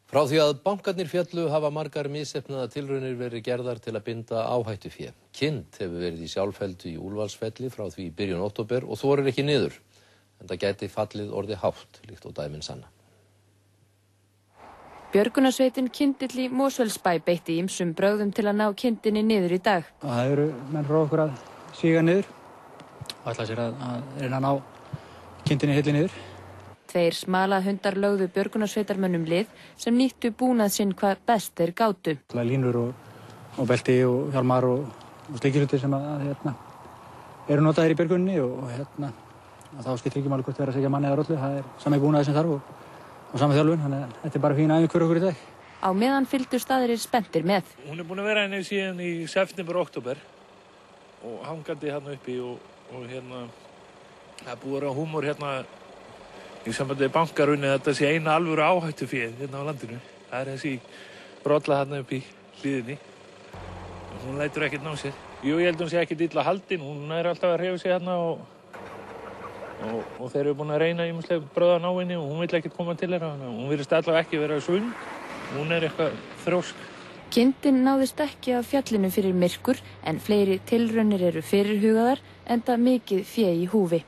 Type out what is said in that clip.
Frá því að bankarnir féllu hafa margar misheppnaðar tilraunir verið gerðar til að binda áhættufé. Kind hefur verið í sjálfheldu í Úlfarsfelli frá því í byrjun október og þorir ekki niður. En það gæti fallið orðið hátt, líkt og dæmin sanna. Björgunarsveitin Kindill í Mosfellsbæ beitti ýmsum brögðum til að ná kindinni niður í dag. Það eru menn frá okkur að síga niður og ætla sér að reyna að ná kindinni hilli niður. 2 smalahundar lögðu björgunarsveitarmönnum lið sem nýttu búnað sinn hvað best þeir gátu. Línur og belti og hjálmar og slikjuhlutir sem eru notaðir í björguninni og þá skiptir ekki máli hvort vera að segja manni eða rollu. Það er sami búnaði sem þarf og sami þjálfun, þannig að þetta er bara fín æfing fyrir okkur í dag. Á meðan fylgdust aðrir spenntir með. Hún er búin að vera henni síðan í september og október og hangandi hérna uppi og það er búið að vera húmor í sambandi bankarunni að þetta sé eina alvöru áhættufé hérna á landinu. Það er þessi brolla hérna upp í hlíðinni. Hún lætur ekkert ná sér. Jú, ég held hún sé ekkert illa haldin. Hún er alltaf að hreyfa sig hérna og þeir eru búin að reyna ýmislega bröð að ná henni og hún vill ekkert koma til þeirra. Hún virðist allavega ekki vera svöng. Hún er eitthvað þrjósk. Kindin náðist ekki af fjallinu fyrir myrkur en fleiri tilraunir eru fyrirhugaðar enda mikið fé í húfi.